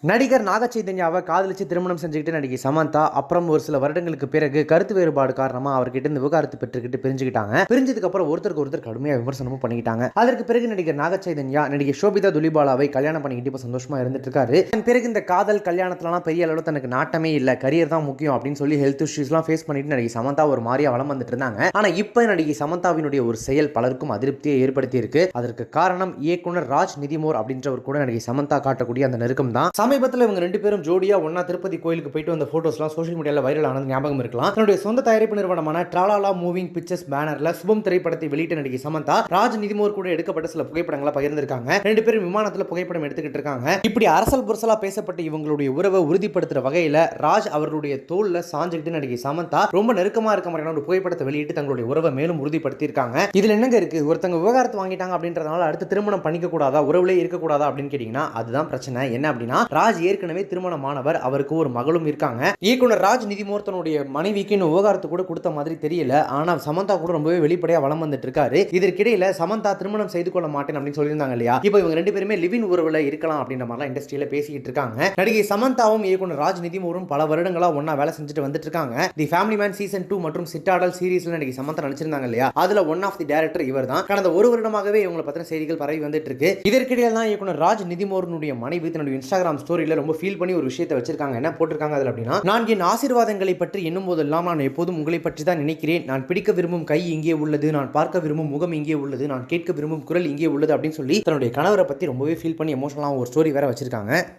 நடிகர் நாக சைதன்யாவை காதலிச்சு திருமணம் செஞ்சுக்கிட்டு நடிகை சமந்தா அப்புறம் ஒரு சில வருடங்களுக்கு பிறகு கருத்து வேறுபாடு காரணமா அவர்கிட்ட இந்த விவகாரத்து பெற்றுக்கிட்டு பிரிஞ்சுக்கிட்டாங்க. பிரிஞ்சதுக்கு அப்புறம் ஒருத்தருக்கு ஒருத்தர் கடுமையாக விமர்சனமும் பண்ணிக்கிட்டாங்க. அதற்கு பிறகு நடிகர் நாக சைதன்யா நடிகை ஷோபிதா துலிபாலாவை கல்யாணம் பண்ணிக்கிட்டு இப்போ சந்தோஷமா இருந்துட்டு இருக்காரு. பிறகு இந்த காதல் கல்யாணத்துலாம் பெரிய அளவில் தனக்கு நாட்டமே இல்லை, கரியர் தான் முக்கியம் அப்படின்னு சொல்லி ஹெல்த் இஷ்யூஸ்லாம் ஃபேஸ் பண்ணிட்டு நடிகை சமந்தா ஒரு மாதிரியா வளம் வந்துட்டு இருந்தாங்க. ஆனா இப்போ நடிகை சமந்தாவினுடைய ஒரு செயல் பலருக்கும் அதிருப்தியை ஏற்படுத்தி இருக்கு. அதற்கு காரணம் இயக்குனர் ராஜ் நிதிமோர் அப்படின்றவர் கூட நடிகை சமந்தா காட்டக்கூடிய அந்த நெருக்கம் தான். சமீபத்தில் இவங்க ரெண்டு பேரும் ஜோடியா ஒன்னா திருப்பதி கோயிலுக்கு போயிட்டு வந்த போட்டோஸ்லாம் சோஷியல் மீடியால வைரல் ஆனது ஞாபகம் இருக்கலாம். தன்னுடைய சொந்த தயாரிப்பு நிறுவனமான ட்ராலாலா மூவிங் பிக்சர்ஸ் பேனர்ல சுபம் திரைப்படத்தை வெளியிட்ட நடிகை சமந்தா ராஜ் நிதிமோர் கூட எடுக்கப்பட்ட சில புகைப்படங்களை பகிர்ந்திருக்காங்க. ரெண்டு பேரும் விமானத்துல புகைப்படம் எடுத்துக்கிட்டு இருக்காங்க. இப்படி அரசல் புரசலா பேசப்பட்ட இவங்களுடைய உறவை உறுதிப்படுத்துற வகையில ராஜ் அவர்களுடைய தோல்ல சாஞ்சுக்கிட்டு நடிகை சமந்தா ரொம்ப நெருக்கமா இருக்க மாதிரியான ஒரு புகைப்படத்தை வெளியிட்டு தங்களுடைய உறவை மேலும் உறுதிப்படுத்தி இருக்காங்க. இதுல என்னங்க இருக்கு, ஒருத்தங்க விவகாரத்தை வாங்கிட்டாங்க அப்படின்றதுனால அடுத்து திருமணம் பண்ணிக்க கூடாதா, உறவுலே இருக்க கூடாதா அப்படின்னு கேட்டீங்கன்னா அதுதான் பிரச்சனை. என்ன அப்படின்னா ராஜ் ஏற்கனவே திருமணமானவர், அவருக்கு ஒரு மகளும் இருக்காங்க. இயக்குனர் ராஜ் நிதிமோர் தன்னுடைய மனைவிக்கு இன்னும் விவகாரத்து கூட கொடுத்த மாதிரி தெரியல. ஆனா சமந்தா கூட ரொம்பவே வெளிப்படையா வளம் வந்துட்டு இருக்காரு. இதற்கிடையில சமந்தா திருமணம் செய்து கொள்ள மாட்டேன் அப்படின்னு சொல்லியிருந்தாங்க இல்லையா, இப்போ இவங்க ரெண்டு பேருமே லிவின் உறவுல இருக்கலாம் அப்படின்ற மாதிரி இண்டஸ்ட்ரியில பேசிக்கிட்டு இருக்காங்க. நடிகை சமந்தாவும் இயக்குனர் ராஜ் நிதிமோரும் பல வருடங்களா ஒன்னா வேலை செஞ்சுட்டு வந்துட்டு இருக்காங்க. தி ஃபேமிலி மேன் சீசன் 2 மற்றும் சிட்டாடல் சீரிஸ்ல நடிகை சமந்தா நடிச்சிருந்தாங்க இல்லையா, அதுல ஒன் ஆஃப் தி டைரக்டர் இவர் தான். கடந்த ஒரு வருடமாகவே இவங்களை பத்தின செய்திகள் பரவி வந்துட்டு இருக்கு. இதற்கிடையில் தான் இயக்குனர் ராஜ் நிதிமோருடைய மனைவி தன்னுடைய இன்ஸ்டாகிராம் ஸ்டோரியில ரொம்ப ஃபீல் பண்ணி ஒரு விஷயத்தை வச்சிருக்காங்க. என்ன போட்டிருக்காங்க அதுல அப்படின்னா, நான் என் ஆசீர்வாதங்களை பற்றி எண்ணும் போதெல்லாம் நான் எப்போதும் உங்களை பற்றி தான் நினைக்கிறேன். நான் பிடிக்க விரும்பும் கை இங்கே உள்ளது, நான் பார்க்க விரும்பும் முகம் இங்கே உள்ளது, நான் கேட்க விரும்பும் குரல் இங்கே உள்ளது அப்படின்னு சொல்லி தன்னுடைய கணவரை பத்தி ரொம்பவே ஃபீல் பண்ணி எமோஷனலா ஒரு ஸ்டோரி வேற வச்சிருக்காங்க.